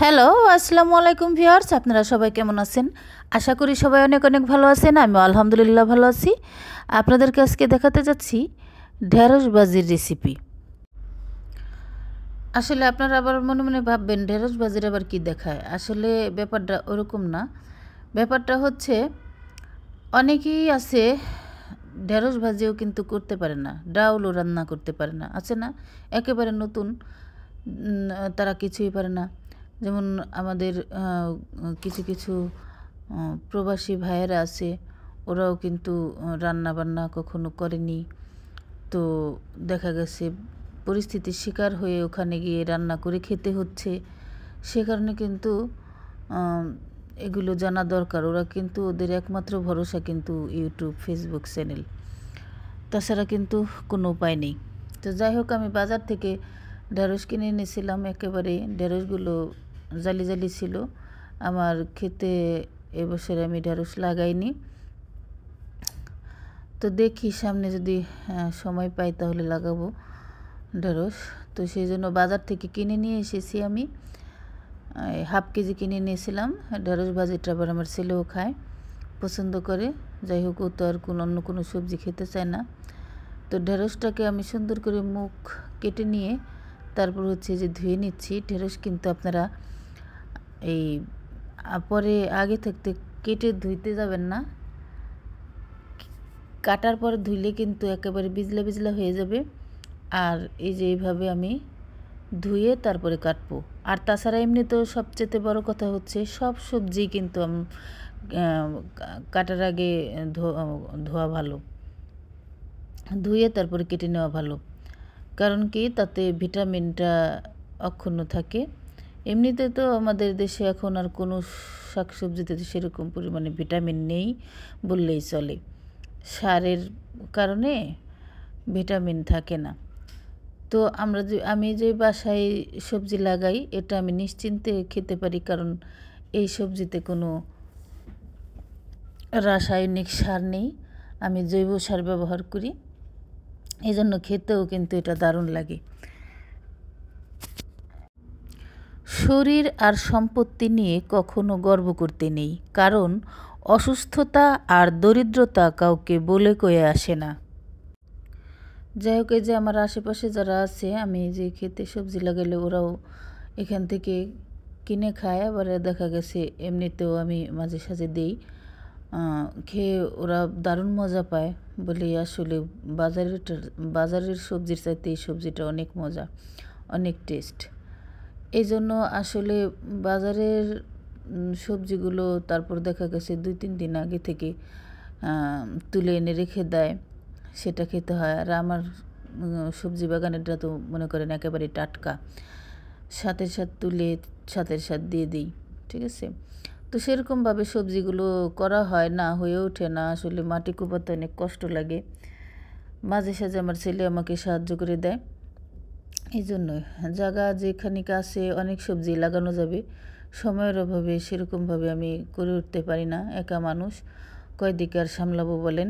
Hello, আসসালামু আলাইকুম viewers. আপনারা সবাই কেমন আছেন? আশা করি সবাই অনেক অনেক ভালো আছেন। আমি আলহামদুলিল্লাহ ভালো আছি। আপনাদেরকে আজকে দেখাতে যাচ্ছি ঢেঁড়স ভাজির রেসিপি। আসলে আপনারা আবার মনে মনে ভাববেন ঢেঁড়স ভাজির আবার কি দেখায়। আসলে ব্যাপারটা ওরকম না। ব্যাপারটা হচ্ছে অনেকেই আছে ঢেঁড়স ভাজিও কিন্তু করতে পারে না, ডাউলও রান্না করতে পারে না, আছে না একেবারে নতুন, তারা কিছুই পারে না। যেমন আমাদের কিছু কিছু প্রবাসী ভাইয়েরা আছে, ওরাও কিন্তু রান্না বান্না কখনো করেনি। তো দেখা গেছে পরিস্থিতির শিকার হয়ে ওখানে গিয়ে রান্না করে খেতে হচ্ছে। সে কারণে কিন্তু এগুলো জানা দরকার। ওরা কিন্তু ওদের একমাত্র ভরসা কিন্তু ইউটিউব, ফেসবুক চ্যানেল, তাছাড়া কিন্তু কোনো উপায় নেই। তো যাই হোক, আমি বাজার থেকে ঢেঁড়স কিনে এনেছিলাম। একেবারে ঢেঁড়সগুলো জালি জালি ছিল। আমার খেতে এবছরে আমি ঢেঁড়স লাগাইনি। তো দেখি সামনে যদি সময় পাই তাহলে লাগাবো ঢেঁড়স। তো সেই জন্য বাজার থেকে কিনে নিয়ে এসেছি আমি। হাফ কেজি কিনে নিয়েছিলাম। ঢেঁড়স ভাজিটা আবার আমার ছেলেও খায়, পছন্দ করে। যাই হোক, ও তো আর অন্য কোনো সবজি খেতে চায় না। তো ঢেঁড়সটাকে আমি সুন্দর করে মুখ কেটে নিয়ে তারপর হচ্ছে যে ধুয়ে নিচ্ছি। ঢেঁড়স কিন্তু আপনারা এই পরে আগে থাকতে কেটে ধুইতে যাবেন না। কাটার পর ধুইলে কিন্তু একেবারে বিজলা বিজলা হয়ে যাবে। আর এই যে এইভাবে আমি ধুয়ে তারপরে কাটবো। আর তাছাড়া এমনিতেও সবচেয়ে বড় কথা হচ্ছে সব সবজি কিন্তু কাটার আগে ধোয়া ভালো, ধুয়ে তারপরে কেটে নেওয়া ভালো। কারণ কি, তাতে ভিটামিনটা অক্ষুণ্ণ থাকে। এমনিতে তো আমাদের দেশে এখন আর কোনো শাকসবজিতে সেরকম পরিমাণে ভিটামিন নেই বললেই চলে। সারের কারণে ভিটামিন থাকে না। তো আমি যে বাসায় সবজি লাগাই, এটা আমি নিশ্চিন্তে খেতে পারি, কারণ এই সবজিতে কোনো রাসায়নিক সার নেই। আমি জৈব সার ব্যবহার করি, এই জন্য খেতেও কিন্তু এটা দারুণ লাগে। শরীর আর সম্পত্তি নিয়ে কখনো গর্ব করতে নেই, কারণ অসুস্থতা আর দরিদ্রতা কাউকে বলে কয়ে আসে না। যাই হোক, এই যে আমার আশেপাশে যারা আছে, আমি যে খেতে সবজি লাগাইলে ওরাও এখান থেকে কিনে খায়। আবার দেখা গেছে এমনিতেও আমি মাঝে সাঝে দিই, খেয়ে ওরা দারুণ মজা পায়। বলে আসলে বাজারের সবজির চাইতে এই সবজিটা অনেক মজা, অনেক টেস্ট। এই জন্য আসলে বাজারের সবজিগুলো তারপর দেখা গেছে 2-3 দিন আগে থেকে তুলে এনে রেখে দেয়, সেটা খেতে হয়। আর আমার সবজি বাগানেরটা তো মনে করেন একেবারে টাটকা, সাথে সাথে তুলে সাথে সাথে দিয়ে দিই, ঠিক আছে। তো সেরকমভাবে সবজিগুলো করা হয় না, হয়ে ওঠে না। আসলে মাটি কোপাতে অনেক কষ্ট লাগে। মাঝে সাঝে আমার ছেলে আমাকে সাহায্য করে দেয়। এই জন্যই জায়গা যেখানিক আছে অনেক সবজি লাগানো যাবে, সময়ের অভাবে সেরকমভাবে আমি করে উঠতে পারি না। একা মানুষ, কয়দিকে আর সামলাবো বলেন,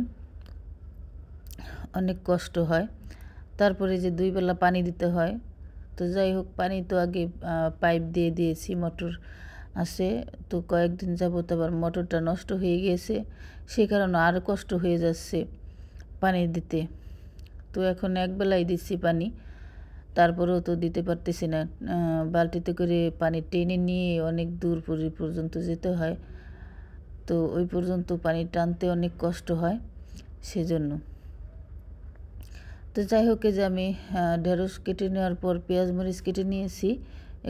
অনেক কষ্ট হয়। তারপরে যে 2 বেলা পানি দিতে হয়। তো যাই হোক, পানি তো আগে পাইপ দিয়ে দিয়েছি, মোটর আছে। তো কয়েকদিন যাবত আবার মোটরটা নষ্ট হয়ে গিয়েছে, সে কারণে আরও কষ্ট হয়ে যাচ্ছে পানি দিতে। তো এখন একবেলাই দিচ্ছি পানি, তারপরেও তো দিতে পারতেছি না। বালতিতে করে পানি টেনে নিয়ে অনেক দূর পর্যন্ত যেতে হয়। তো ওই পর্যন্ত পানি টানতে অনেক কষ্ট হয়, সেজন্য। তো যাই হোক, যে আমি ঢেঁড়স কেটে নেওয়ার পর পেঁয়াজ মরিচ কেটে নিয়েছি।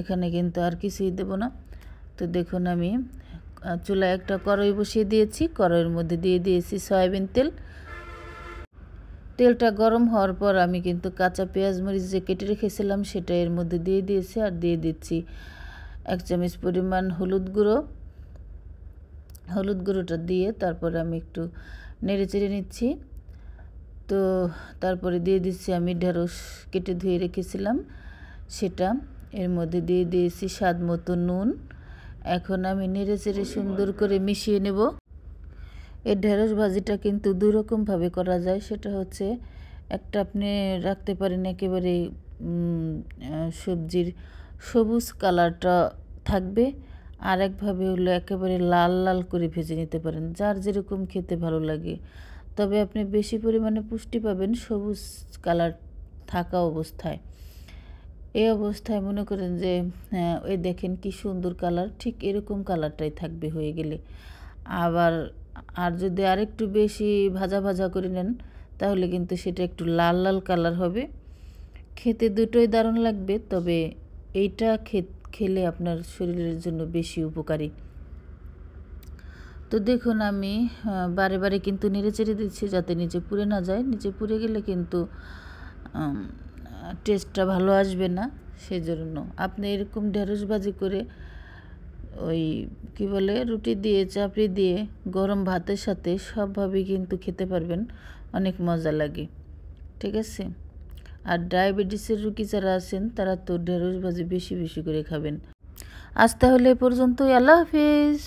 এখানে কিন্তু আর কিছুই দেব না। তো দেখুন, আমি চুলায় একটা কড়াই বসিয়ে দিয়েছি। কড়াইয়ের মধ্যে দিয়ে দিয়েছি সয়াবিন তেল। তেলটা গরম হওয়ার পর আমি কিন্তু কাঁচা পেঁয়াজ মরিচ যে কেটে রেখেছিলাম সেটা এর মধ্যে দিয়ে দিয়েছি। আর দিয়ে দিচ্ছি 1 চামচ পরিমাণ হলুদ গুঁড়ো। হলুদ গুঁড়োটা দিয়ে তারপরে আমি একটু নেড়ে চেড়ে নিচ্ছি। তো তারপরে দিয়ে দিচ্ছি আমি ঢেঁড়স কেটে ধুয়ে রেখেছিলাম সেটা। এর মধ্যে দিয়ে দিয়েছি স্বাদ মতো নুন। এখন আমি নেড়ে চেড়ে সুন্দর করে মিশিয়ে নেব। এই ঢেঁড়স ভাজিটা কিন্তু 2 রকমভাবে করা যায়। সেটা হচ্ছে, একটা আপনি রাখতে পারেন একেবারে সবজির সবুজ কালারটা থাকবে, আর একভাবে হলো একেবারে লাল লাল করে ভেজে নিতে পারেন, যার যেরকম খেতে ভালো লাগে। তবে আপনি বেশি পরিমাণে পুষ্টি পাবেন সবুজ কালার থাকা অবস্থায়। এই অবস্থায় মনে করেন যে ওই দেখেন কি সুন্দর কালার, ঠিক এরকম কালারটাই থাকবে হয়ে গেলে। আবার আর যদি আরেকটু বেশি ভাজা ভাজা করে নেন তাহলে কিন্তু সেটা একটু লাল লাল কালার হবে। খেতে দুটোই দারুণ লাগবে, তবে এইটা খেলে আপনার শরীরের জন্য বেশি উপকারী। তো দেখুন আমি বারে বারে কিন্তু নেড়েচেড়ে দিচ্ছি যাতে নিচে পুড়ে না যায়। নিচে পুড়ে গেলে কিন্তু টেস্টটা ভালো আসবে না। সেজন্য আপনি এরকম ঢেঁড়স ভাজি করে ওই কি বলে রুটি দিয়ে চাপড়ি দিয়ে গরম ভাতের সাথে সবভাবেই কিন্তু খেতে পারবেন, অনেক মজা লাগে। ঠিক আছে, আর ডায়াবেটিসের রোগী যারা আছেন তারা তো ঢেঁড়স ভাজি বেশি বেশি করে খাবেন। আজ তাহলে এ পর্যন্তই, আল্লাহ হাফিজ।